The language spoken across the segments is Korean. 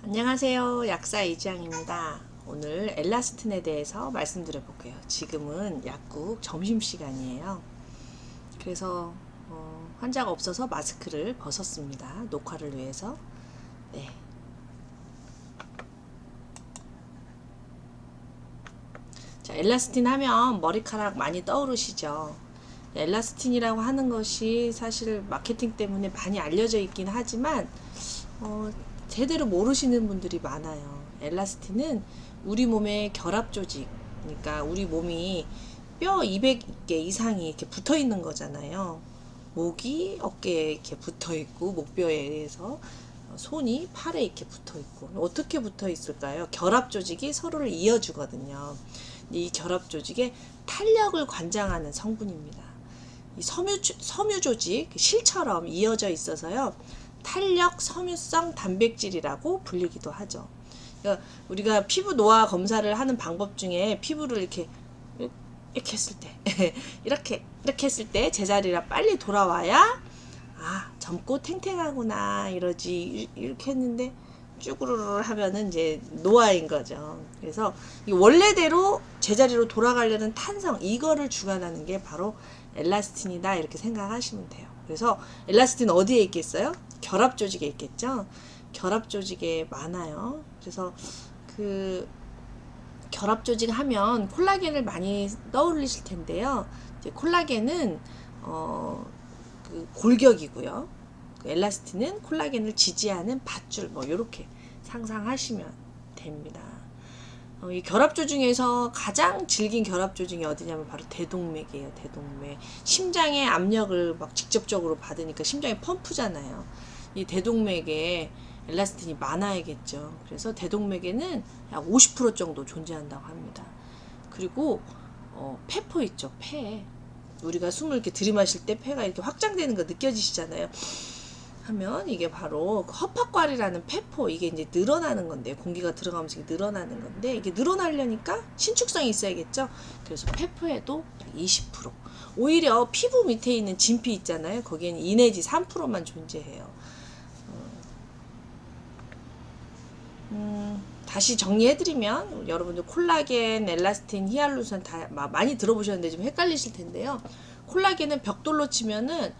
안녕하세요. 약사 이지영입니다. 오늘 엘라스틴에 대해서 말씀드려 볼게요. 지금은 약국 점심시간이에요. 그래서 환자가 없어서 마스크를 벗었습니다. 녹화를 위해서. 네. 자, 엘라스틴 하면 머리카락 많이 떠오르시죠? 엘라스틴이라고 하는 것이 사실 마케팅 때문에 많이 알려져 있긴 하지만 제대로 모르시는 분들이 많아요. 엘라스틴은 우리 몸의 결합 조직, 그러니까 우리 몸이 뼈 200개 이상이 이렇게 붙어 있는 거잖아요. 목이 어깨에 이렇게 붙어 있고, 목뼈에 의해서 손이 팔에 이렇게 붙어 있고, 어떻게 붙어 있을까요? 결합 조직이 서로를 이어주거든요. 이 결합 조직의 탄력을 관장하는 성분입니다. 이 섬유 조직, 실처럼 이어져 있어서요. 탄력 섬유성 단백질이라고 불리기도 하죠. 그러니까 우리가 피부 노화 검사를 하는 방법 중에 피부를 이렇게 했을 때 이렇게 했을 때 제자리라 빨리 돌아와야 젊고 탱탱하구나 이러지, 이렇게 했는데 쭈구르르 하면은 이제 노화인 거죠. 그래서 원래대로 제자리로 돌아가려는 탄성, 이거를 주관하는 게 바로 엘라스틴이다, 이렇게 생각하시면 돼요. 그래서 엘라스틴 어디에 있겠어요? 결합 조직에 있겠죠. 결합 조직에 많아요. 그래서 그 결합 조직 하면 콜라겐을 많이 떠올리실 텐데요. 이제 콜라겐은 그 골격이고요. 그 엘라스틴은 콜라겐을 지지하는 밧줄, 뭐 이렇게 상상하시면 됩니다. 이 결합조 중에서 가장 질긴 결합조 중에 어디냐면 바로 대동맥이에요. 대동맥. 심장의 압력을 막 직접적으로 받으니까 심장이 펌프잖아요. 이 대동맥에 엘라스틴이 많아야겠죠. 그래서 대동맥에는 약 50% 정도 존재한다고 합니다. 그리고 폐포 있죠. 폐. 우리가 숨을 이렇게 들이마실 때 폐가 이렇게 확장되는 거 느껴지시잖아요. 하면 이게 바로 허파과리라는 폐포, 이게 이제 늘어나는 건데, 공기가 들어가면서 늘어나는 건데, 이게 늘어나려니까 신축성이 있어야겠죠. 그래서 폐포에도 약 20%, 오히려 피부 밑에 있는 진피 있잖아요. 거기에는 2 내지 3%만 존재해요. 다시 정리해드리면, 여러분들 콜라겐, 엘라스틴, 히알루론 다 많이 들어보셨는데 좀 헷갈리실 텐데요. 콜라겐은 벽돌로 치면은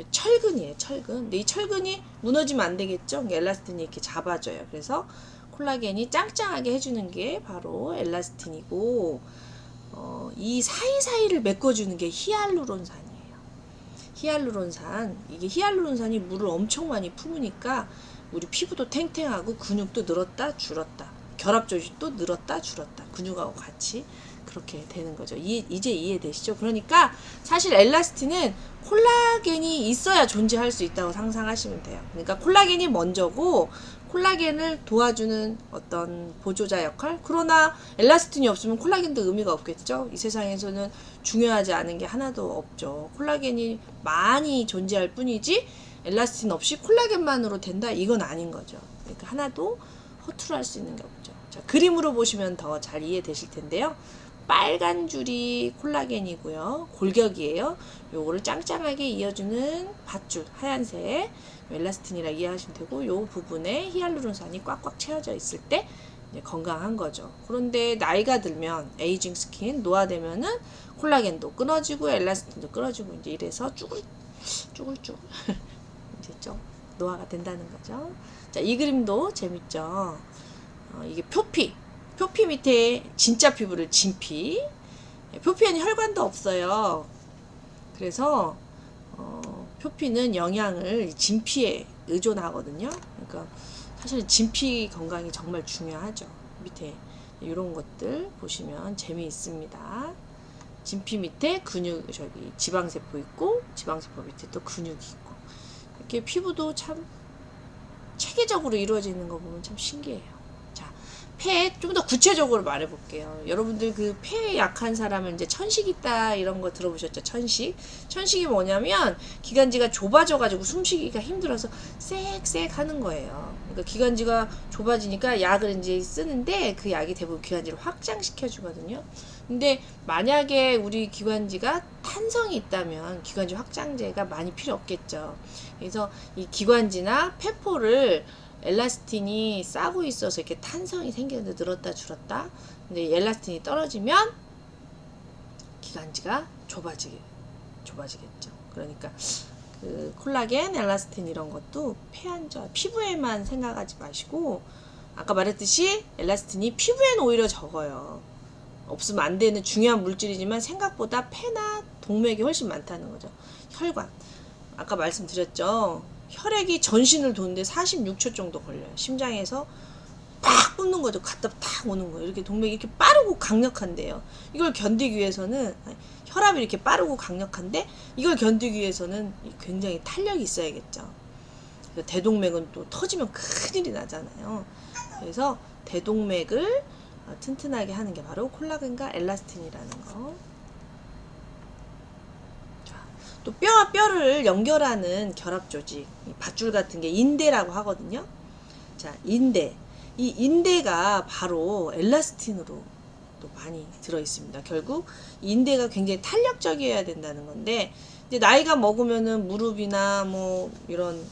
철근이에요, 철근. 근데 이 철근이 무너지면 안 되겠죠. 엘라스틴이 이렇게 잡아줘요. 그래서 콜라겐이 짱짱하게 해주는 게 바로 엘라스틴이고, 이 사이사이를 메꿔주는 게 히알루론산이에요. 히알루론산. 이게 히알루론산이 물을 엄청 많이 품으니까 우리 피부도 탱탱하고 근육도 늘었다 줄었다, 결합 조직도 늘었다 줄었다, 근육하고 같이 그렇게 되는 거죠. 이제 이해되시죠? 그러니까 사실 엘라스틴은 콜라겐이 있어야 존재할 수 있다고 상상하시면 돼요. 그러니까 콜라겐이 먼저고, 콜라겐을 도와주는 어떤 보조자 역할. 그러나 엘라스틴이 없으면 콜라겐도 의미가 없겠죠. 이 세상에서는 중요하지 않은 게 하나도 없죠. 콜라겐이 많이 존재할 뿐이지 엘라스틴 없이 콜라겐만으로 된다, 이건 아닌 거죠. 그러니까 하나도 허투루 할 수 있는 게 없죠. 자, 그림으로 보시면 더 잘 이해되실 텐데요. 빨간 줄이 콜라겐이고요. 골격이에요. 요거를 짱짱하게 이어주는 밧줄, 하얀색 엘라스틴이라 이해하시면 되고, 요 부분에 히알루론산이 꽉꽉 채워져 있을 때 이제 건강한 거죠. 그런데 나이가 들면, 에이징 스킨, 노화되면은 콜라겐도 끊어지고 엘라스틴도 끊어지고, 이제 이래서 쭈글쭈글 이제 좀 노화가 된다는 거죠. 자, 이 그림도 재밌죠. 이게 표피 밑에 진짜 피부를 진피. 표피에는 혈관도 없어요. 그래서 표피는 영양을 진피에 의존하거든요. 그러니까 사실 진피 건강이 정말 중요하죠. 밑에 이런 것들 보시면 재미있습니다. 진피 밑에 근육, 저기 지방세포 있고, 지방세포 밑에 또 근육이 있고, 이렇게 피부도 참 체계적으로 이루어지는 거 보면 참 신기해요. 자, 폐 좀 더 구체적으로 말해 볼게요. 여러분들 그 폐에 약한 사람은 이제 천식 있다, 이런 거 들어보셨죠? 천식이 뭐냐면 기관지가 좁아져 가지고 숨쉬기가 힘들어서 쌕쌕 하는 거예요. 그러니까 기관지가 좁아지니까 약을 이제 쓰는데, 그 약이 대부분 기관지를 확장시켜 주거든요. 근데 만약에 우리 기관지가 탄성이 있다면 기관지 확장제가 많이 필요 없겠죠. 그래서 이 기관지나 폐포를 엘라스틴이 싸고 있어서 이렇게 탄성이 생기는데 늘었다 줄었다. 근데 엘라스틴이 떨어지면 기관지가 좁아지겠죠. 그러니까 그 콜라겐, 엘라스틴 이런 것도 폐 안 좋아. 피부에만 생각하지 마시고 아까 말했듯이 엘라스틴이 피부에는 오히려 적어요. 없으면 안 되는 중요한 물질이지만 생각보다 폐나 동맥이 훨씬 많다는 거죠. 혈관. 아까 말씀드렸죠. 혈액이 전신을 도는데 46초 정도 걸려요. 심장에서 팍 뿜는 거죠. 갔다 탁 오는 거예요. 이렇게 동맥이 이렇게 빠르고 강력한데요. 이걸 견디기 위해서는 혈압이 이렇게 빠르고 강력한데 이걸 견디기 위해서는 굉장히 탄력이 있어야겠죠. 그래서 대동맥은 또 터지면 큰일이 나잖아요. 그래서 대동맥을 튼튼하게 하는 게 바로 콜라겐과 엘라스틴이라는 거. 또 뼈와 뼈를 연결하는 결합 조직, 밧줄 같은 게 인대라고 하거든요. 자, 인대. 이 인대가 바로 엘라스틴으로 또 많이 들어 있습니다. 결국 인대가 굉장히 탄력적이어야 된다는 건데, 이제 나이가 먹으면은 무릎이나 뭐 이런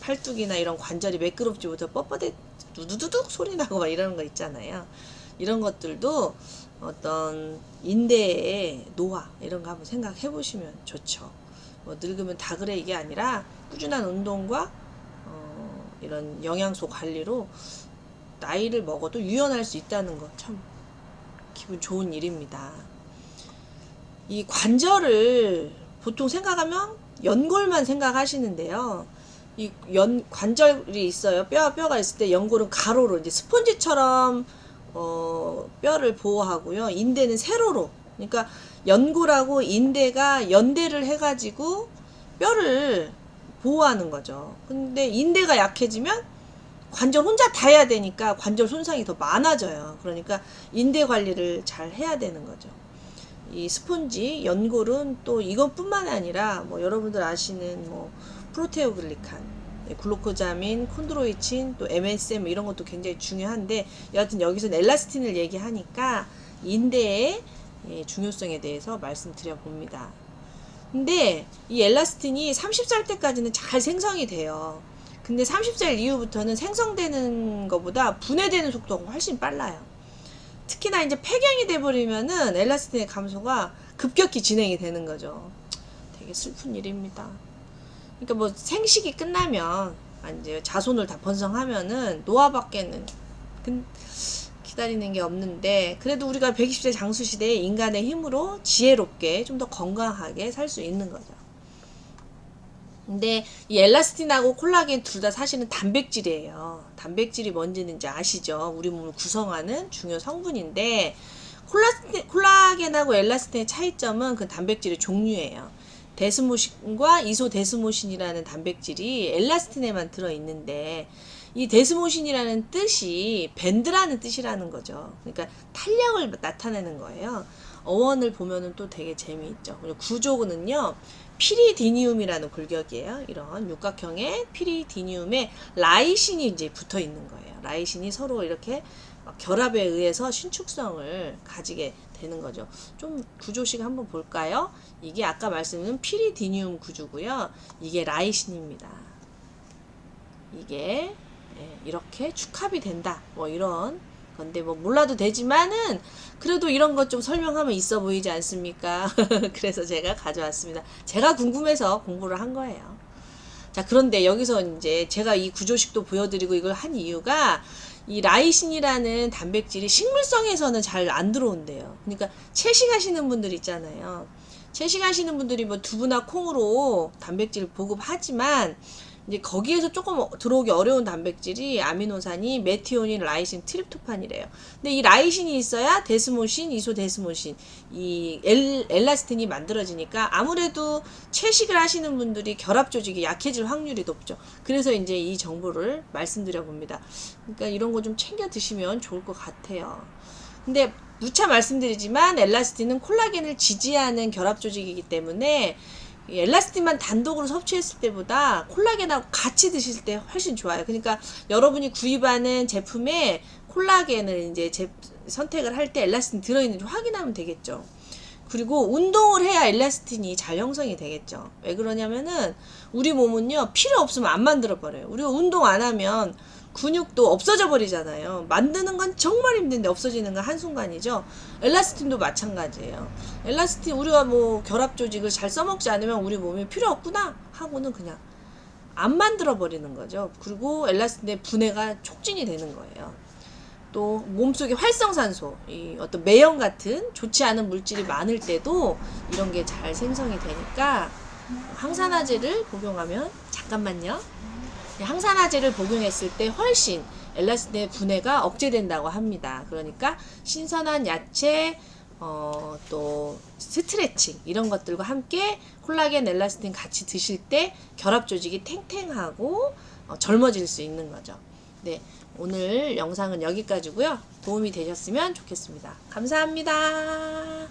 팔뚝이나 이런 관절이 매끄럽지 못해 뻣뻣해 두두두둑 소리 나고 막 이러는 거 있잖아요. 이런 것들도 어떤 인대의 노화 이런 거 한번 생각해 보시면 좋죠. 뭐 늙으면 다 그래 이게 아니라 꾸준한 운동과 이런 영양소 관리로 나이를 먹어도 유연할 수 있다는 거 참 기분 좋은 일입니다. 이 관절을 보통 생각하면 연골만 생각하시는데요. 이 관절이 있어요. 뼈가 있을 때 연골은 가로로 이제 스펀지처럼 뼈를 보호하고요. 인대는 세로로. 그러니까 연골하고 인대가 연대를 해가지고 뼈를 보호하는 거죠. 근데 인대가 약해지면 관절 혼자 다 해야 되니까 관절 손상이 더 많아져요. 그러니까 인대 관리를 잘 해야 되는 거죠. 이 스폰지, 연골은 또 이것뿐만 아니라 뭐 여러분들 아시는 뭐 프로테오글리칸, 글루코자민, 콘드로이친, 또 MSM 이런 것도 굉장히 중요한데 여하튼 여기서는 엘라스틴을 얘기하니까 인대의 중요성에 대해서 말씀드려 봅니다. 근데 이 엘라스틴이 30살 때까지는 잘 생성이 돼요. 근데 30살 이후부터는 생성되는 것보다 분해되는 속도가 훨씬 빨라요. 특히나 이제 폐경이 돼버리면은 엘라스틴의 감소가 급격히 진행이 되는 거죠. 되게 슬픈 일입니다. 그러니까 뭐 생식이 끝나면 이제 자손을 다 번성하면은 노화밖에는 기다리는 게 없는데 그래도 우리가 120세 장수 시대에 인간의 힘으로 지혜롭게 좀 더 건강하게 살 수 있는 거죠. 근데 이 엘라스틴하고 콜라겐 둘 다 사실은 단백질이에요. 단백질이 뭔지는 이제 아시죠? 우리 몸을 구성하는 중요 성분인데 콜라겐하고 엘라스틴의 차이점은 그 단백질의 종류예요. 데스모신과 이소데스모신이라는 단백질이 엘라스틴에만 들어있는데 이 데스모신이라는 뜻이 밴드라는 뜻이라는 거죠. 그러니까 탄력을 나타내는 거예요. 어원을 보면은 또 되게 재미있죠. 구조는요. 피리디늄이라는 골격이에요. 이런 육각형의 피리디늄에 라이신이 이제 붙어 있는 거예요. 라이신이 서로 이렇게 결합에 의해서 신축성을 가지게 되는 거죠. 좀 구조식 한번 볼까요? 이게 아까 말씀드린 피리디늄 구조고요. 이게 라이신입니다. 이게 이렇게 축합이 된다. 뭐 이런 건데 뭐 몰라도 되지만은 그래도 이런 것 좀 설명하면 있어 보이지 않습니까? 그래서 제가 가져왔습니다. 제가 궁금해서 공부를 한 거예요. 자, 그런데 여기서 이제 제가 이 구조식도 보여드리고 이걸 한 이유가 이 라이신이라는 단백질이 식물성에서는 잘 안 들어온대요. 그러니까 채식하시는 분들 있잖아요. 채식하시는 분들이 뭐 두부나 콩으로 단백질 보급하지만 이제 거기에서 조금 들어오기 어려운 단백질이 아미노산이 메티오닌, 라이신, 트립토판이래요. 근데 이 라이신이 있어야 데스모신, 이소데스모신, 이 엘라스틴이 만들어지니까 아무래도 채식을 하시는 분들이 결합 조직이 약해질 확률이 높죠. 그래서 이제 이 정보를 말씀드려 봅니다. 그러니까 이런 거 좀 챙겨 드시면 좋을 것 같아요. 근데 누차 말씀드리지만 엘라스틴은 콜라겐을 지지하는 결합 조직이기 때문에 엘라스틴만 단독으로 섭취했을 때보다 콜라겐하고 같이 드실 때 훨씬 좋아요. 그러니까 여러분이 구입하는 제품에 콜라겐을 이제 선택을 할 때 엘라스틴 들어있는지 확인하면 되겠죠. 그리고 운동을 해야 엘라스틴이 잘 형성이 되겠죠. 왜 그러냐면은 우리 몸은요 필요 없으면 안 만들어 버려요. 우리가 운동 안 하면 근육도 없어져 버리잖아요. 만드는 건 정말 힘든데 없어지는 건 한순간이죠. 엘라스틴도 마찬가지예요. 엘라스틴 우리가 뭐 결합 조직을 잘 써먹지 않으면 우리 몸에 필요 없구나 하고는 그냥 안 만들어 버리는 거죠. 그리고 엘라스틴의 분해가 촉진이 되는 거예요. 또 몸속에 활성산소, 이 어떤 매연 같은 좋지 않은 물질이 많을 때도 이런 게 잘 생성이 되니까 항산화제를 복용하면 잠깐만요. 항산화제를 복용했을 때 훨씬 엘라스틴의 분해가 억제된다고 합니다. 그러니까 신선한 야채, 또 스트레칭 이런 것들과 함께 콜라겐, 엘라스틴 같이 드실 때 결합 조직이 탱탱하고 젊어질 수 있는 거죠. 네, 오늘 영상은 여기까지고요. 도움이 되셨으면 좋겠습니다. 감사합니다.